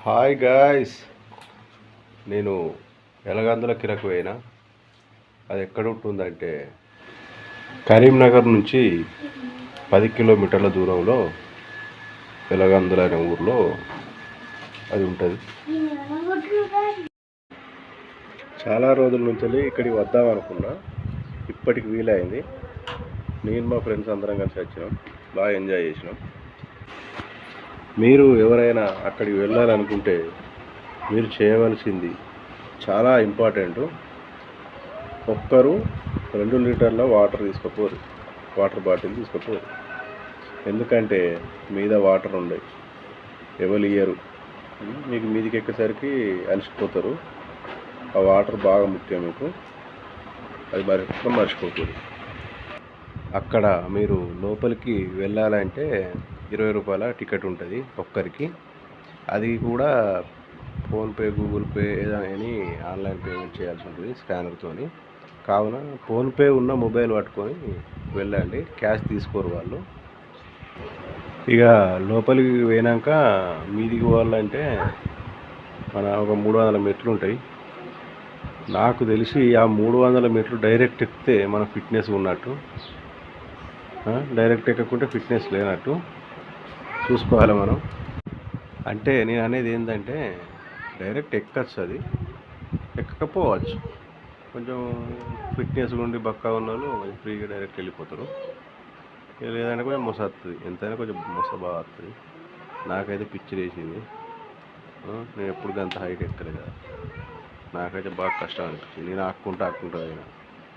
Hi guys, నేను ఎలగందుల కిరకు పోయినా. అది ఎక్కడ ఉంటుందంటే కరీంనగర్ నుంచి 10 కిలోమీటర్ల దూరంలో ఎలగందుల అనే ఊర్లో అది ఉంటుంది. చాలా రోజుల నుంచి ఇక్కడికి వద్దాం అనుకున్నా, ఇప్పటికి వీలైంది. నేను మా ఫ్రెండ్స్ అందరం కలిసి వచ్చినాం, బాగా ఎంజాయ్ చేసినాం. మీరు ఎవరైనా అక్కడికి వెళ్ళాలనుకుంటే మీరు చేయవలసింది చాలా ఇంపార్టెంట్. ఒక్కరు 2 లీటర్ల వాటర్ తీసుకుపోరు, వాటర్ బాటిల్ తీసుకుపోరు. ఎందుకంటే మీద వాటర్ ఉండవు, ఎవరు ఇయ్యరు. మీకు మీదికి ఎక్కేసరికి అలసిపోతారు. ఆ వాటర్ బాగా ముఖ్యం మీకు, అది మర్చిపోకూడదు. అక్కడ మీరు లోపలికి వెళ్ళాలంటే 20 రూపాయల టికెట్ ఉంటుంది ఒక్కరికి. అది కూడా ఫోన్పే, గూగుల్ పే అని ఆన్లైన్ పేమెంట్ చేయాల్సి ఉంటుంది స్కానర్తో. కావున ఫోన్పే ఉన్న మొబైల్ పట్టుకొని వెళ్ళండి, క్యాష్ తీసుకోరు వాళ్ళు. ఇక లోపలికి పోయినాక మీదికి పోవాలంటే మన ఒక 300 మెట్లు ఉంటాయి. నాకు తెలిసి ఆ 300 మెట్లు డైరెక్ట్ ఎక్కితే మన ఫిట్నెస్ ఉన్నట్టు, డైరెక్ట్ ఎక్కకుంటే ఫిట్నెస్ లేనట్టు చూసుకోవాలి మనం. అంటే నేను అనేది ఏంటంటే డైరెక్ట్ ఎక్కచ్చు, అది ఎక్కకపోవచ్చు. కొంచెం ఫిట్నెస్ ఉండి బక్క ఉన్న వాళ్ళు ఫ్రీగా డైరెక్ట్ వెళ్ళిపోతారు. లేదంటే కొంచెం మొస వస్తుంది, ఎంతైనా కొంచెం మొస బాగా వస్తుంది. నాకైతే పిచ్చి వేసింది, నేను ఎప్పుడు అంత హైట్ ఎక్కలేదు కదా. నాకైతే బాగా కష్టం అనిపించింది. నేను ఆక్కుంటా అయినా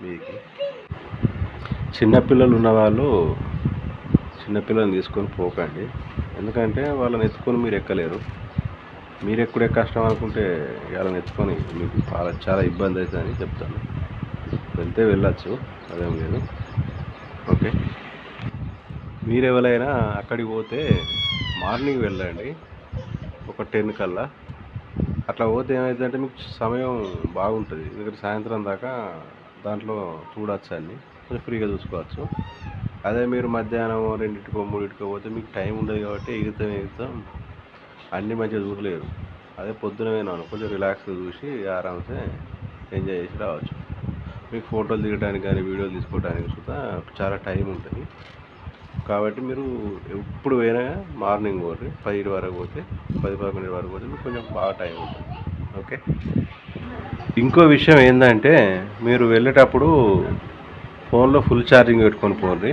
మీకు. చిన్నపిల్లలు ఉన్నవాళ్ళు చిన్నపిల్లల్ని తీసుకొని పోకండి, ఎందుకంటే వాళ్ళని ఎత్తుకొని మీరు ఎక్కలేరు. మీరు ఎక్కడే కష్టం అనుకుంటే వాళ్ళని ఎత్తుకొని మీకు చాలా ఇబ్బంది అవుతుందని చెప్తాను. వెళ్తే వెళ్ళచ్చు, అదేం లేదు. ఓకే, మీరు ఎవరైనా అక్కడికి పోతే మార్నింగ్ వెళ్ళండి, ఒక 10 కల్లా. అట్లా పోతే ఏమవుతుందంటే మీకు సమయం బాగుంటుంది, ఎందుకంటే సాయంత్రం దాకా దాంట్లో చూడవచ్చు, అన్నీ కొంచెం ఫ్రీగా చూసుకోవచ్చు. అదే మీరు మధ్యాహ్నం 2కో 3కో పోతే మీకు టైం ఉండదు కాబట్టి ఎగుతాం అన్నీ మంచిగా చూడలేరు. అదే పొద్దున పోయినాను కొంచెం రిలాక్స్గా చూసి ఆరామ్సే ఎంజాయ్ చేసి రావచ్చు. మీకు ఫోటోలు దిగడానికి కానీ వీడియోలు తీసుకోవడానికి కూడా చాలా టైం ఉంటుంది. కాబట్టి మీరు ఎప్పుడు పోయినా మార్నింగ్ పోతే 10 వరకు పోతే 10-11 వరకు పోతే మీకు కొంచెం బాగా టైం ఉంటుంది. ఓకే, ఇంకో విషయం ఏంటంటే మీరు వెళ్ళేటప్పుడు ఫోన్లో ఫుల్ ఛార్జింగ్ పెట్టుకొని పోండి.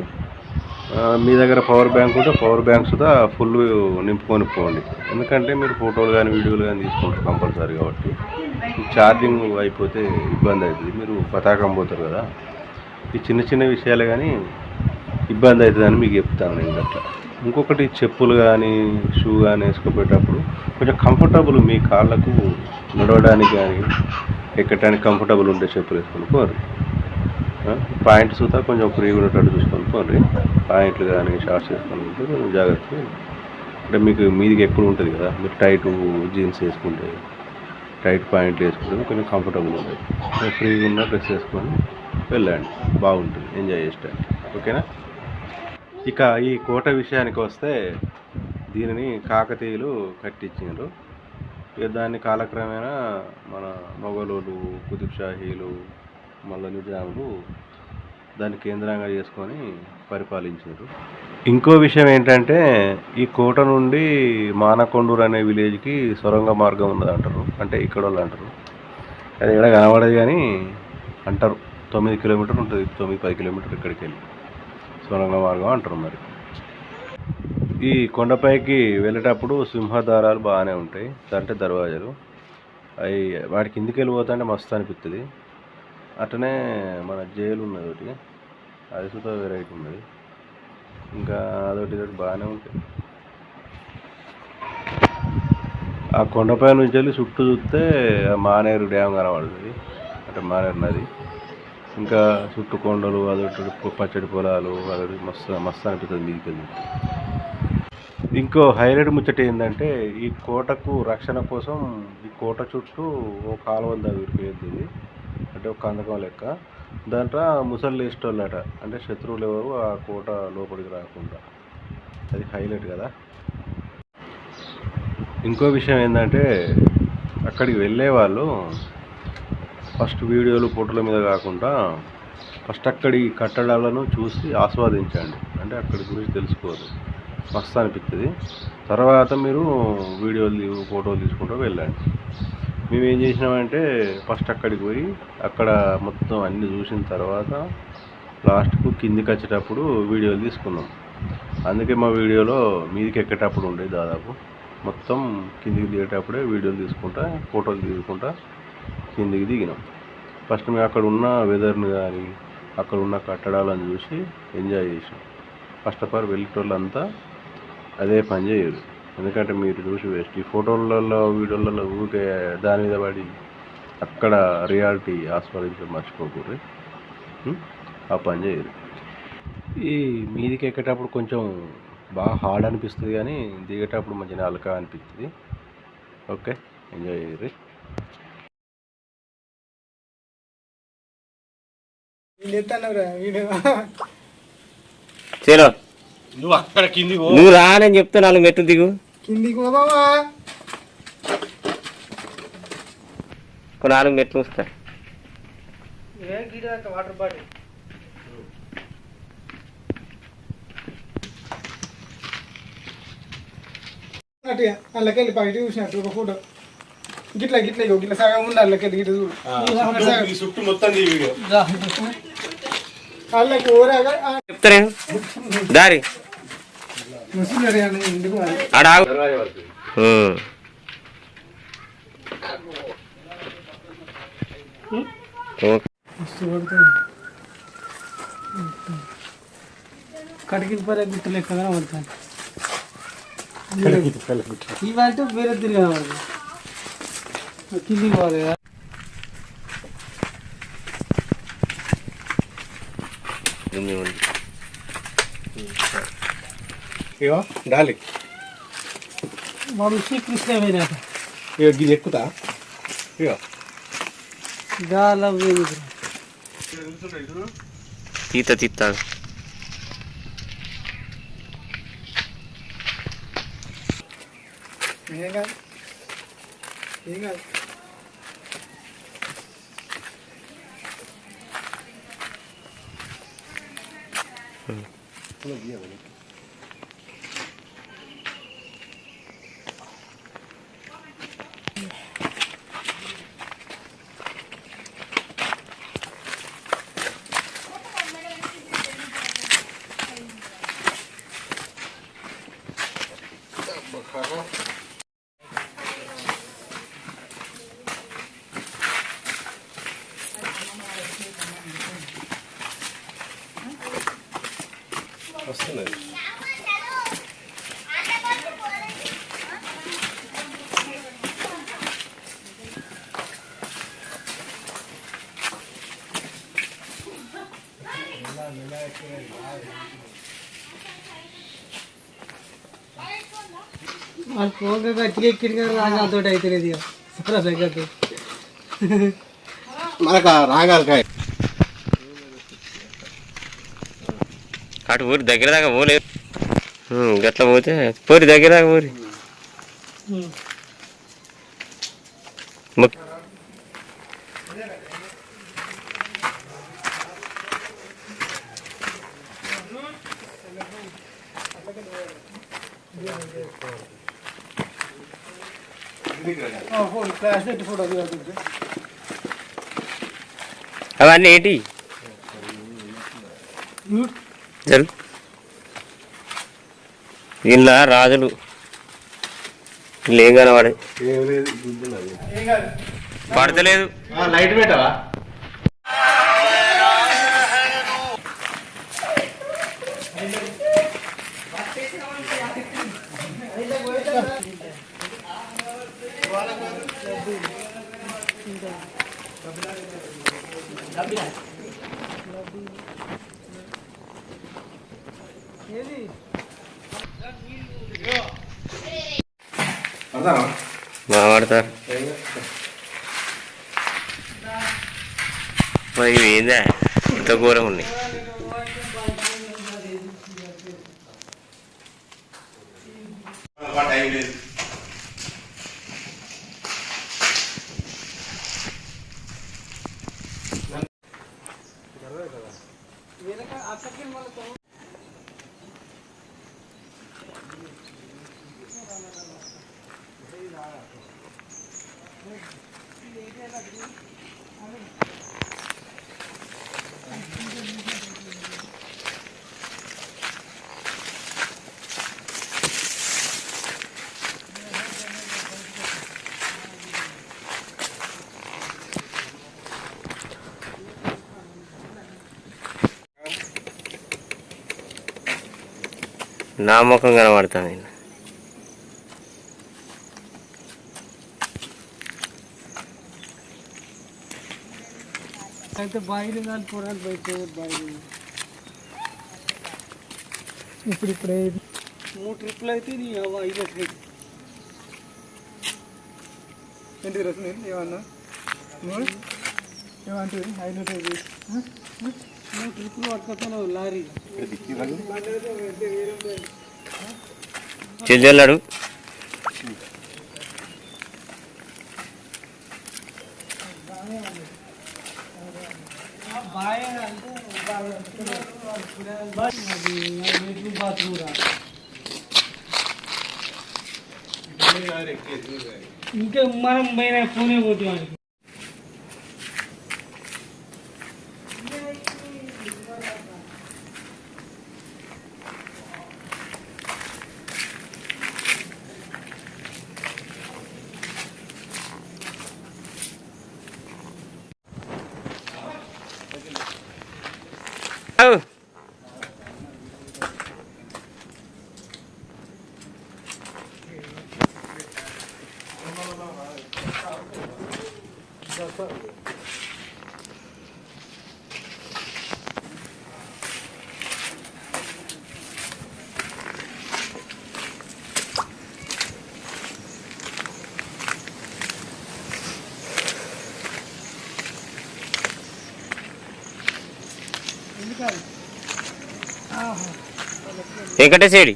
మీ దగ్గర పవర్ బ్యాంక్ ఉంటే పవర్ బ్యాంక్ సుధా ఫుల్ నింపుకొని పోండి. ఎందుకంటే మీరు ఫోటోలు కానీ వీడియోలు కానీ తీసుకుంటారు కంపల్సరీ, కాబట్టి ఛార్జింగ్ అయిపోతే ఇబ్బంది అవుతుంది. మీరు పతాకం పోతారు కదా, ఈ చిన్న చిన్న విషయాలు కానీ ఇబ్బంది అవుతుందని మీకు చెప్తాను నేను అట్లా. ఇంకొకటి, చెప్పులు కానీ షూ కానీ వేసుకోపోయేటప్పుడు కొంచెం కంఫర్టబుల్, మీ కాళ్ళకు నడవడానికి కానీ ఎక్కడానికి కంఫర్టబుల్ ఉండే చెప్పులు వేసుకొని పోరు. పాయింట్ సుతా కొంచెం ఫ్రీగా ఉండేటట్టు చూసుకొని పోండి. పాయింట్లు కానీ షార్ట్స్ వేసుకొని ఉంటే కొంచెం జాగ్రత్తగా. అంటే మీకు మీదికి ఎప్పుడు ఉంటుంది కదా, మీరు టైట్ జీన్స్ వేసుకుంటే, టైట్ పాయింట్లు వేసుకుంటే కొంచెం కంఫర్టబుల్ ఉంటుంది. ఫ్రీగా ఉన్న డ్రెస్ వేసుకొని వెళ్ళండి, బాగుంటుంది ఎంజాయ్ చేసేటట్టు. ఓకేనా. ఇక ఈ కోట విషయానికి వస్తే, దీనిని కాకతీయులు కట్టించారు. ఇక దాన్ని కాలక్రమేణా మన మొఘలులు, కుతుబ్ షాహీలు, మళ్ళీ నిజాములు దాన్ని కేంద్రంగా చేసుకొని పరిపాలించారు. ఇంకో విషయం ఏంటంటే ఈ కోట నుండి మానకొండూరు అనే విలేజ్కి సొరంగ మార్గం ఉన్నది అంటారు. అంటే ఇక్కడ వాళ్ళు అంటారు, అది ఎక్కడ కనబడదు కానీ అంటారు. 9 కిలోమీటర్లు ఉంటుంది, 9-10 కిలోమీటర్లు ఇక్కడికి వెళ్ళి సొరంగ మార్గం అంటారు. మరి ఈ కొండపైకి వెళ్ళేటప్పుడు సింహద్వారాలు బాగానే ఉంటాయి, అంటే దర్వాజాలు. అవి వాటి కిందికి వెళ్ళిపోతా అంటే మస్తు అనిపిస్తుంది. అట్లనే మన జైలు ఉన్నది ఒకటి, అది సుతా వెరైటీ ఉన్నది. ఇంకా అదొకటి బాగానే ఉంటుంది. ఆ కొండపై నుంచి వెళ్ళి చుట్టూ చూస్తే మానేరు డ్యామ్ కనబడుతుంది, అంటే మానేరు నది. ఇంకా చుట్టూ కొండలు, అదొకటి పచ్చడి పొలాలు, అదొకటి మస్తు అనిపిస్తుంది మీదికి వెళ్ళి. ఇంకో హైలైట్ ముచ్చట ఏంటంటే ఈ కోటకు రక్షణ కోసం ఈ కోట చుట్టూ ఓ కాలువలు తవ్విపోయింది, అంటే ఒక కందకం లెక్క. దాంట్లో ముసళ్ళు వేసేటోళ్ళట, అంటే శత్రువులు ఎవరు ఆ కోట లోపలికి రాకుండా. అది హైలైట్ కదా. ఇంకో విషయం ఏంటంటే అక్కడికి వెళ్ళే వాళ్ళు ఫస్ట్ వీడియోలు ఫోటోల మీద కాకుండా ఫస్ట్ అక్కడి కట్టడాలను చూసి ఆస్వాదించండి. అంటే అక్కడి గురించి తెలుసుకోవాలి, మస్తు అనిపిస్తుంది. తర్వాత మీరు వీడియోలు ఫోటోలు తీసుకుంటూ వెళ్ళండి. మేము ఏం చేసినామంటే ఫస్ట్ అక్కడికి పోయి అక్కడ మొత్తం అన్నీ చూసిన తర్వాత లాస్ట్కు కిందికి వచ్చేటప్పుడు వీడియోలు తీసుకున్నాం. అందుకే మా వీడియోలో మీదికి ఎక్కేటప్పుడు ఉండే దాదాపు మొత్తం కిందికి దిగేటప్పుడే వీడియోలు తీసుకుంటా ఫోటోలు తీసుకుంటా కిందికి దిగినాం. ఫస్ట్ మేము అక్కడ ఉన్న వెదర్ని కానీ అక్కడ ఉన్న కట్టడాలను చూసి ఎంజాయ్ చేసినాం. ఫస్ట్ ఆఫ్ ఆల్ వెళ్ళేటోళ్ళంతా అదే పని చేయదు, ఎందుకంటే మీరు చూసి వేస్ట్. ఈ ఫోటోలలో వీడియోలలో ఊరికే దాని మీద పడి అక్కడ రియాలిటీ ఆస్వాదించడం మర్చిపోకూడదు, ఆ పని చేయదు. ఈ మీదికి ఎక్కేటప్పుడు కొంచెం బాగా హార్డ్ అనిపిస్తుంది, కానీ దిగేటప్పుడు మంచిగా అలకా అనిపిస్తుంది. ఓకే, ఎంజాయ్ చేయరు. చలో నువ్వు అక్కడ కింది నువ్వు రానని చెప్తే 4 మెట్లు దిగు. కిందికి పోదామా? 4 మెట్లు వస్తా. వాటర్ బాటిల్ అందులోకెళ్ళి బయట చూసినట్టు ఒక ఫోటో గిట్లా గిట్లా గిట్లా సగం ఉంది. అందులోకెళ్ళి గిట్ల చూడు చుట్టూ మొత్తం వాళ్ళకి ఊరాగా చెప్తానే దారి ఎందుకు ఆడ కడిగిన పరే గుట్ట లెక్కగా పడతాను. ఇవంటే వేరే తిరిగి కిందికి పోవాలి కదా. ఇగో డాలి వాడు శ్రీకృష్ణ పోయినాక ఇక గిది ఎక్కుతా. ఇగో గాల తీత ఏం కాదు ఏం కాదు. వస్తున్నది. వాళ్ళు పోగా గట్టిగా ఎక్కింది కదా రాగాలతో అవుతుంది. ఇక సరే దగ్గర మనకు రాగాలకాయ అటు ఊరి దగ్గర దాకా పోలేదు. గట్లా పోతే పోరి దగ్గర దాకా పోరి. ఫ్లాష్ పెట్టి ఫోటో అవన్నీ ఏంటి చల్ వీళ్ళ రాజులు వీళ్ళు ఏం కనవాడే పడతలేదు. లైట్ పెట్టవా? మాట్లాడతారు మరి ఏందా ఇంత ఘోరం ఉన్నాయి. నా ముఖం కనబడుతుంది. అయితే బాయిలు కానీ పొరాలు బయట బాయిలు ఇప్పుడే 3 ట్రిప్పులు అయితే ఇది 5 లక్షలు ఏంటి రసం ఏమన్నా ఏమంటుంది 5 లక్షలు 3 ట్రిప్పులు పట్టుకొస్తాను లారీ చెల్లెళ్ళాడు. ఇంకా మనం పైన పూణే పోతున్నాం. వెంకటేశ్వరి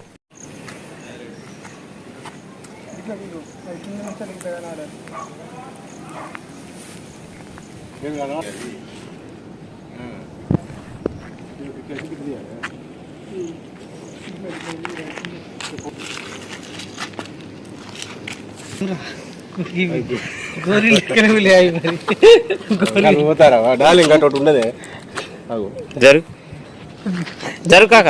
పోతారా డార్లింగ్ అంటే ఒకటి ఉండదే జరు జరు కాక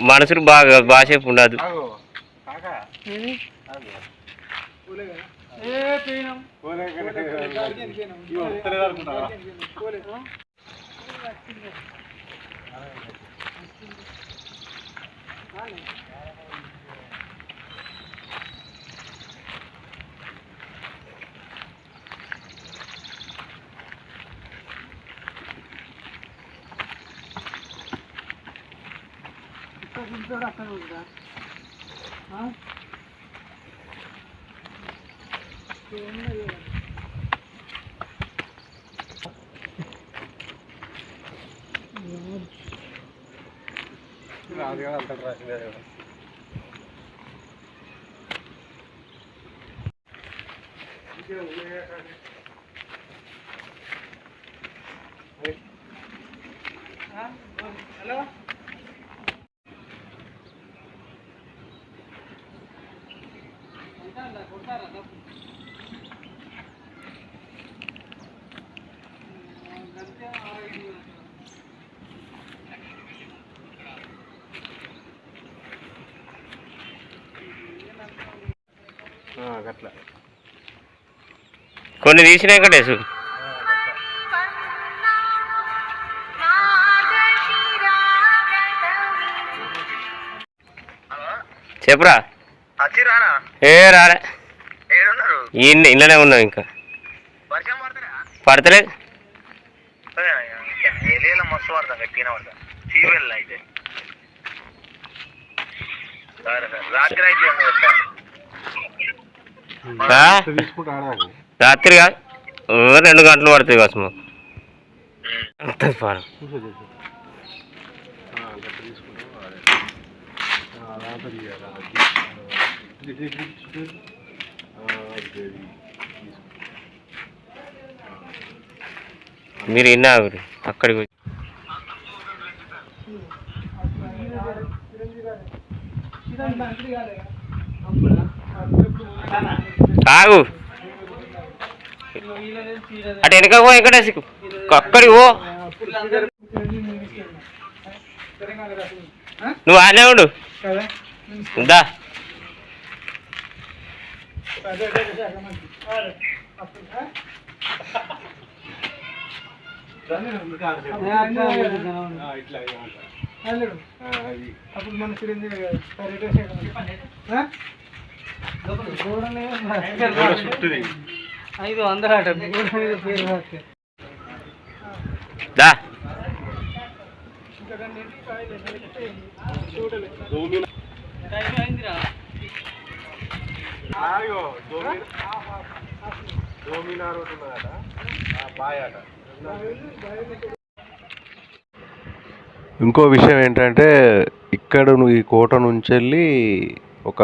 మనసులు బాగా బాసేపు ఉండదు. హలో అట్లా కొన్ని తీసిన వెంకటేశు చెప్పురా. ఏ రాలే ఇళ్ళనే ఉన్నావు ఇంకా పడతలేదు. రాత్రి 2 గంటలు పడుతుంది కావచ్చు మాకు. పాలు మీరు విన్నా అక్కడికి ఆగు. అటు వెనక పో వెంకటేశ్వకు అక్కడికి పో. నువ్వు ఆనే ఉండు దా. అప్పుడు మన చిరంజీవి ఐదు వందలు అట పేరు దా అయిందిరా ఇంకో విషయం ఏంటంటే ఇక్కడ నువ్వు ఈ కోట నుంచి వెళ్ళి ఒక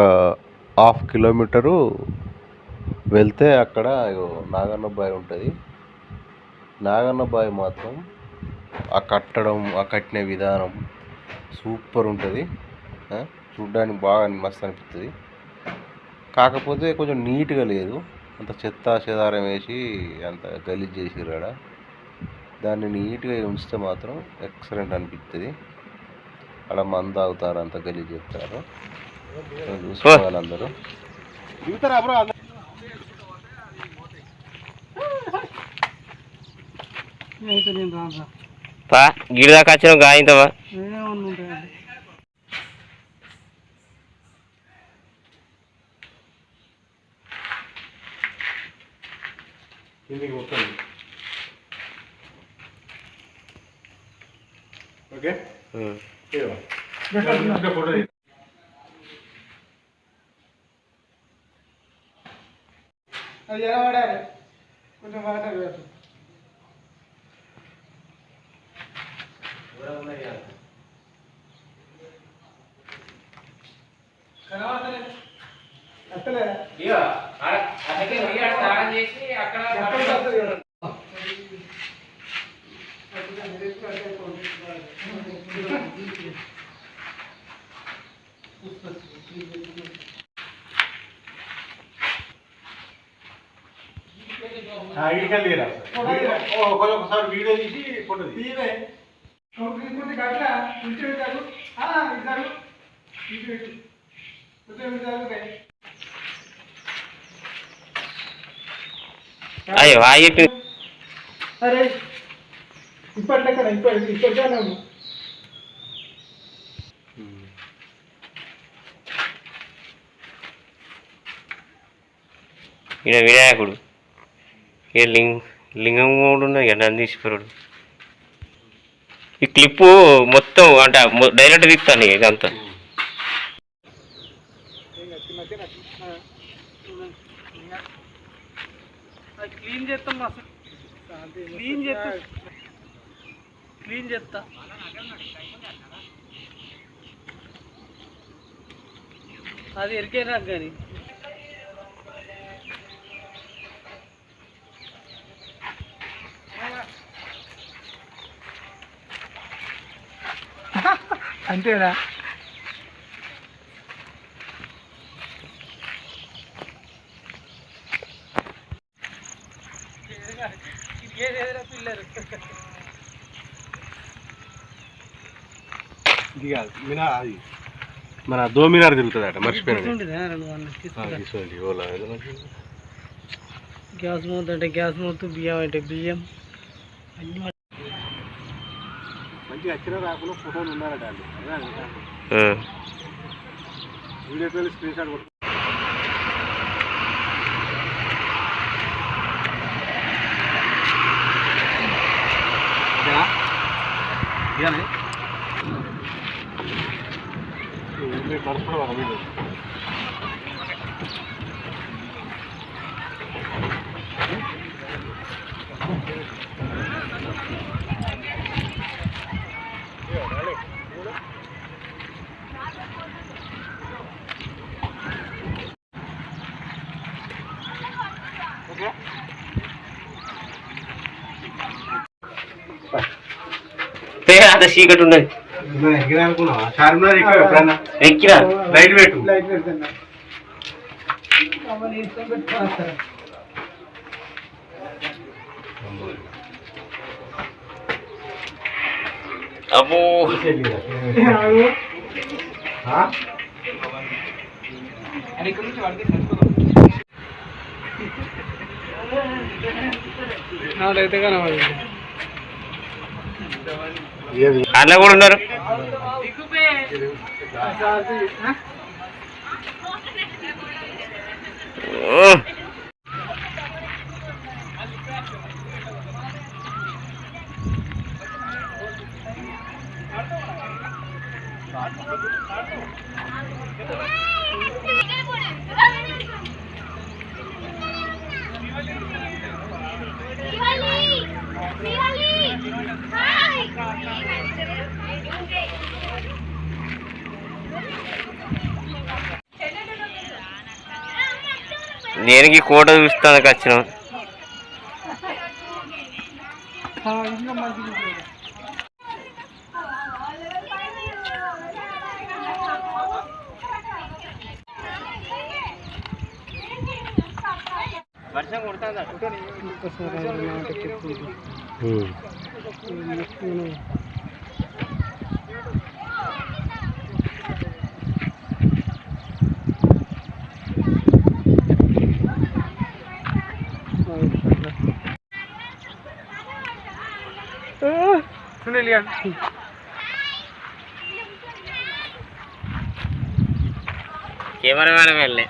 1/2 కిలోమీటరు వెళ్తే అక్కడ నాగన్న బావి ఉంటుంది. నాగన్న బావి మాత్రం ఆ కట్టడం, ఆ కట్టిన విధానం సూపర్ ఉంటుంది. చూడ్డానికి బాగా మస్తు అనిపిస్తుంది. కాకపోతే కొంచెం నీట్గా లేదు, అంత చెత్త చెదారం వేసి అంత గలీజ్ చేసిర్రు ఆడ. దాన్ని నీట్గా ఉంచితే మాత్రం ఎక్సలెంట్ అనిపిస్తుంది. అక్కడ మందు తాగుతారు, అంత గలీజ్ చేస్తారు. చూసుకోవాలి అందరూ. పా గిడి దాకా వచ్చిన గాయంతవా ఓకే అది ఎలా వాడాలి కొంచెం వాటర్ పెట్టు. ఒకసారి వీడియో తీసి ఫోటో తీవే అట్లా ఉంచారు అయ్యో ఆగిట్టు అరే ఇప్పటికడ ఇప్పటికే ఈయన వినాయకుడు, ఏ లింగం కూడా ఉన్నది కదా నందీశ్వరుడు. ఈ క్లిప్పు మొత్తం అంటే డైరెక్ట్ తీస్తాను ఇదంతా. క్లీన్ చేస్తాం అసలు క్లీన్ చేస్తా అది ఎరికే నాకు కానీ అంతేనా పిల్లలు ఇది కాదు మినార్, అది మన దోమినార్ తిరుగుతుందట, మర్చిపోయాను. గ్యాస్ మూత అంటే గ్యాస్ మూత, బియ్యం అంటే బియ్యం అన్ని మంచిగా వచ్చిన రాకుండా ఫోటోలు ఉన్నారట అండి. వీడియో పేరు స్క్రీన్ షాట్ కొట్టు. పడుతున్నావా వీడియో? అంత చీకటి ఉన్నది. ఎక్కినా లైట్ పెట్టు. అబ్బో నాడైతే కనబడి అట్లా కూడా ఉన్నారు. దేనికి కోట చూస్తానికి వచ్చినాం. వర్షం కొడుతుందా? కెమెరా మ్యాన్ వెళ్ళే